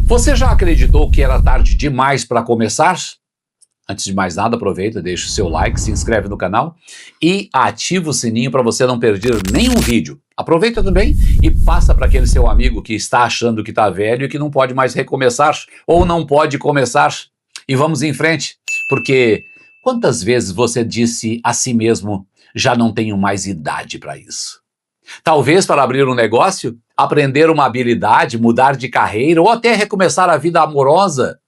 Você já acreditou que era tarde demais para começar? Antes de mais nada, aproveita, deixa o seu like, se inscreve no canal e ativa o sininho para você não perder nenhum vídeo. Aproveita também e passa para aquele seu amigo que está achando que está velho e que não pode mais recomeçar ou não pode começar. E vamos em frente, porque quantas vezes você disse a si mesmo, já não tenho mais idade para isso? Talvez para abrir um negócio, aprender uma habilidade, mudar de carreira ou até recomeçar a vida amorosa.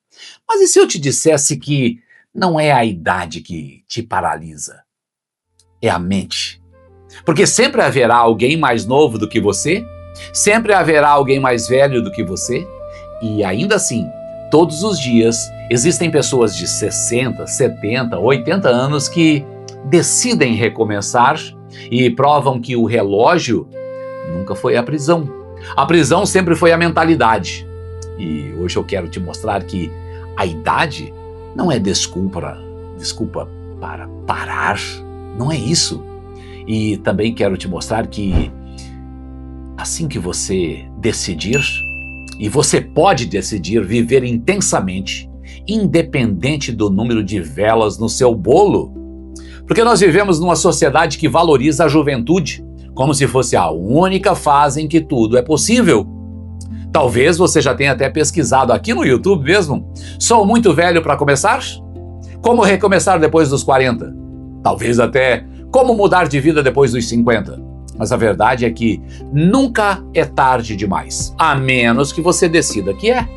Mas e se eu te dissesse que não é a idade que te paralisa, é a mente? Porque sempre haverá alguém mais novo do que você, sempre haverá alguém mais velho do que você, e ainda assim, todos os dias, existem pessoas de 60, 70, 80 anos que decidem recomeçar e provam que o relógio nunca foi a prisão. A prisão sempre foi a mentalidade. E hoje eu quero te mostrar que a idade não é desculpa para parar, não é isso. E também quero te mostrar que assim que você decidir, e você pode decidir viver intensamente, independente do número de velas no seu bolo, porque nós vivemos numa sociedade que valoriza a juventude, como se fosse a única fase em que tudo é possível. Talvez você já tenha até pesquisado aqui no YouTube mesmo. Sou muito velho para começar? Como recomeçar depois dos 40? Talvez até como mudar de vida depois dos 50. Mas a verdade é que nunca é tarde demais, a menos que você decida que é.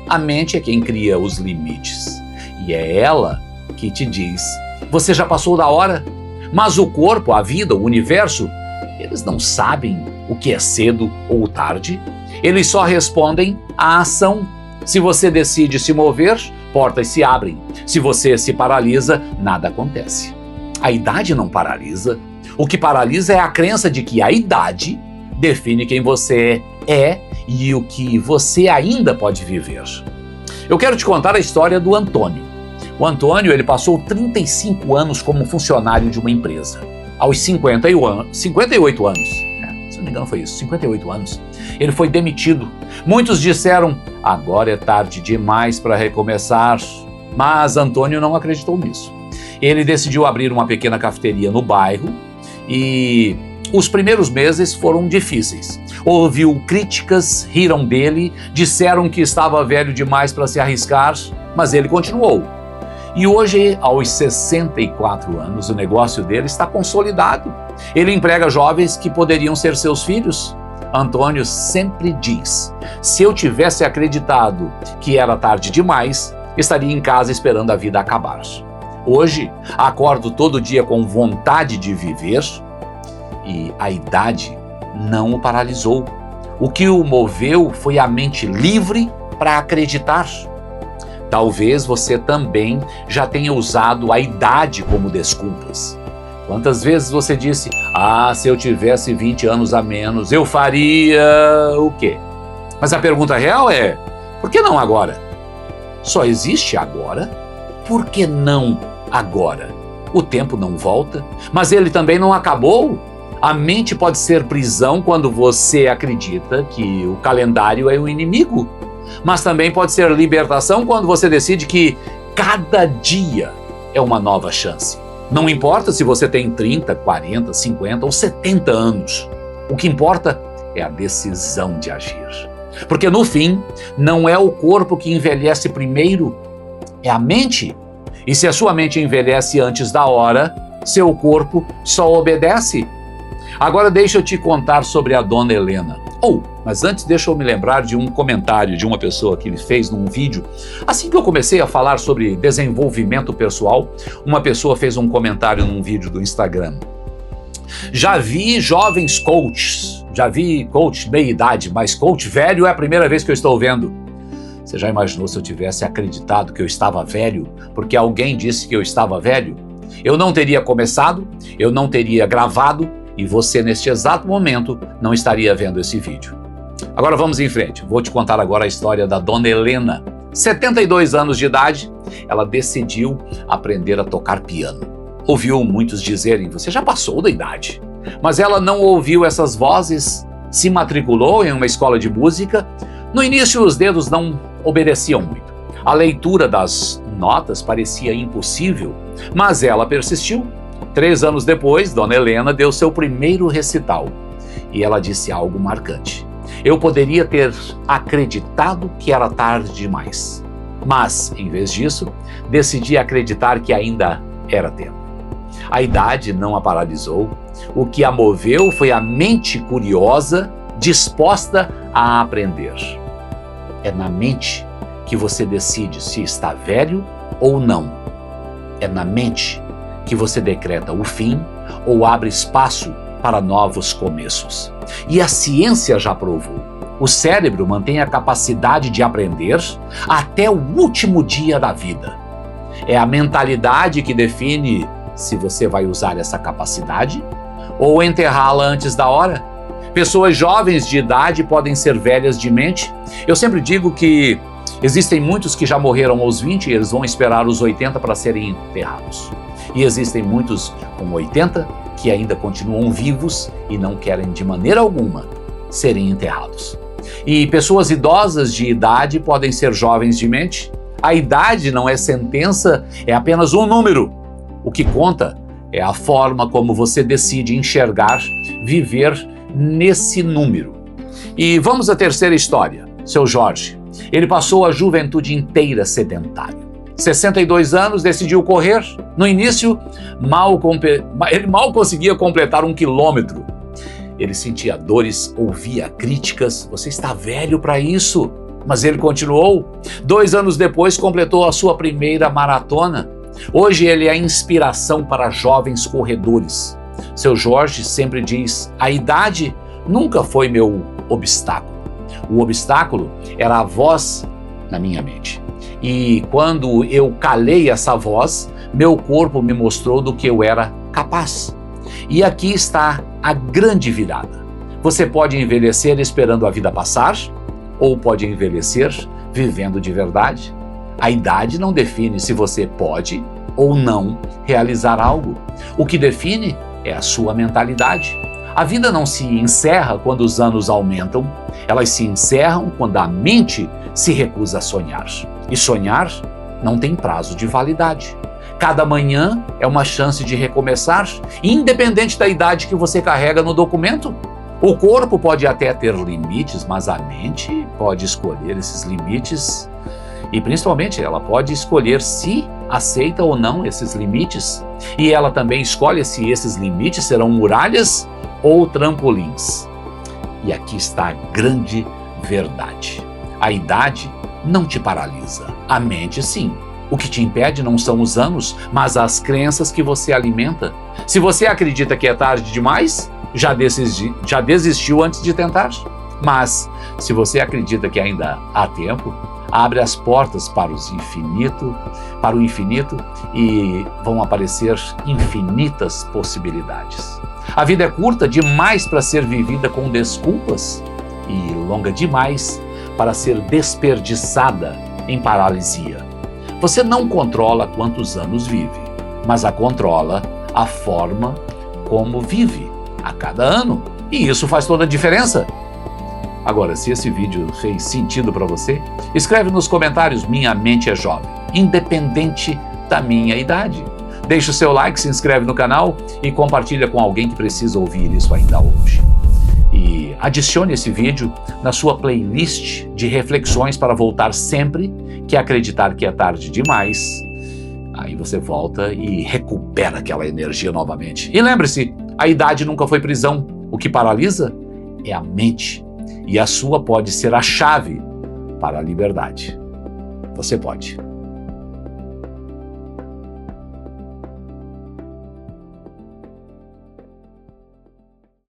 A mente é quem cria os limites. E é ela que te diz, você já passou da hora? Mas o corpo, a vida, o universo, eles não sabem o que é cedo ou tarde. Eles só respondem à ação. Se você decide se mover, portas se abrem. Se você se paralisa, nada acontece. A idade não paralisa. O que paralisa é a crença de que a idade define quem você é e o que você ainda pode viver. Eu quero te contar a história do Antônio. O Antônio, ele passou 35 anos como funcionário de uma empresa. Aos 58 anos, se não me engano foi isso, 58 anos, ele foi demitido. Muitos disseram, agora é tarde demais para recomeçar. Mas Antônio não acreditou nisso. Ele decidiu abrir uma pequena cafeteria no bairro e os primeiros meses foram difíceis. Ouviu críticas, riram dele, disseram que estava velho demais para se arriscar, mas ele continuou. E hoje, aos 64 anos, o negócio dele está consolidado. Ele emprega jovens que poderiam ser seus filhos. Antônio sempre diz, se eu tivesse acreditado que era tarde demais, estaria em casa esperando a vida acabar. Hoje, acordo todo dia com vontade de viver e a idade não o paralisou. O que o moveu foi a mente livre para acreditar. Talvez você também já tenha usado a idade como desculpas. Quantas vezes você disse, se eu tivesse 20 anos a menos, eu faria o quê? Mas a pergunta real é, por que não agora? Só existe agora? Por que não agora? O tempo não volta, mas ele também não acabou. A mente pode ser prisão quando você acredita que o calendário é o inimigo. Mas também pode ser libertação quando você decide que cada dia é uma nova chance. Não importa se você tem 30, 40, 50 ou 70 anos. O que importa é a decisão de agir. Porque no fim, não é o corpo que envelhece primeiro, é a mente. E se a sua mente envelhece antes da hora, seu corpo só obedece. Agora deixa eu te contar sobre a Dona Helena. Mas antes deixa eu me lembrar de um comentário de uma pessoa que ele fez num vídeo. Assim que eu comecei a falar sobre desenvolvimento pessoal, uma pessoa fez um comentário num vídeo do Instagram. Já vi jovens coaches, já vi coach meia-idade, mas coach velho é a primeira vez que eu estou vendo. Você já imaginou se eu tivesse acreditado que eu estava velho, porque alguém disse que eu estava velho? Eu não teria começado, eu não teria gravado, e você, neste exato momento, não estaria vendo esse vídeo. Agora vamos em frente. Vou te contar agora a história da Dona Helena. 72 anos de idade, ela decidiu aprender a tocar piano. Ouviu muitos dizerem, você já passou da idade. Mas ela não ouviu essas vozes, se matriculou em uma escola de música, No início, os dedos não obedeciam muito. A leitura das notas parecia impossível, mas ela persistiu. 3 anos depois, Dona Helena deu seu primeiro recital e ela disse algo marcante. Eu poderia ter acreditado que era tarde demais, mas, em vez disso, decidi acreditar que ainda era tempo. A idade não a paralisou. O que a moveu foi a mente curiosa, disposta a aprender. É na mente que você decide se está velho ou não. É na mente que você decreta o fim ou abre espaço para novos começos. E a ciência já provou. O cérebro mantém a capacidade de aprender até o último dia da vida. É a mentalidade que define se você vai usar essa capacidade ou enterrá-la antes da hora. Pessoas jovens de idade podem ser velhas de mente. Eu sempre digo que existem muitos que já morreram aos 20 e eles vão esperar os 80 para serem enterrados. E existem muitos com 80 que ainda continuam vivos e não querem de maneira alguma serem enterrados. E pessoas idosas de idade podem ser jovens de mente. A idade não é sentença, é apenas um número. O que conta é a forma como você decide enxergar, viver nesse número. E vamos à terceira história. Seu Jorge, ele passou a juventude inteira sedentário. 62 anos, decidiu correr. No início, ele mal conseguia completar 1 quilômetro. Ele sentia dores, ouvia críticas. Você está velho para isso. Mas ele continuou. 2 anos depois, completou a sua primeira maratona. Hoje ele é a inspiração para jovens corredores. Seu Jorge sempre diz: a idade nunca foi meu obstáculo. O obstáculo era a voz na minha mente. E quando eu calei essa voz, meu corpo me mostrou do que eu era capaz. E aqui está a grande virada. Você pode envelhecer esperando a vida passar, ou pode envelhecer vivendo de verdade. A idade não define se você pode ou não realizar algo. O que define é a sua mentalidade. A vida não se encerra quando os anos aumentam, elas se encerram quando a mente se recusa a sonhar. E sonhar não tem prazo de validade. Cada manhã é uma chance de recomeçar, independente da idade que você carrega no documento. O corpo pode até ter limites, mas a mente pode escolher esses limites e, principalmente, ela pode escolher se aceita ou não esses limites. E ela também escolhe se esses limites serão muralhas ou trampolins. E aqui está a grande verdade. A idade não te paralisa, a mente sim. O que te impede não são os anos, mas as crenças que você alimenta. Se você acredita que é tarde demais, já desistiu antes de tentar. Mas, se você acredita que ainda há tempo, abre as portas para o infinito e vão aparecer infinitas possibilidades. A vida é curta demais para ser vivida com desculpas e longa demais para ser desperdiçada em paralisia. Você não controla quantos anos vive, mas controla a forma como vive a cada ano. E isso faz toda a diferença. Agora, se esse vídeo fez sentido para você, escreve nos comentários: minha mente é jovem, independente da minha idade. Deixe o seu like, se inscreve no canal e compartilha com alguém que precisa ouvir isso ainda hoje. E adicione esse vídeo na sua playlist de reflexões para voltar sempre que acreditar que é tarde demais. Aí você volta e recupera aquela energia novamente. E lembre-se, a idade nunca foi prisão. O que paralisa é a mente. E a sua pode ser a chave para a liberdade. Você pode.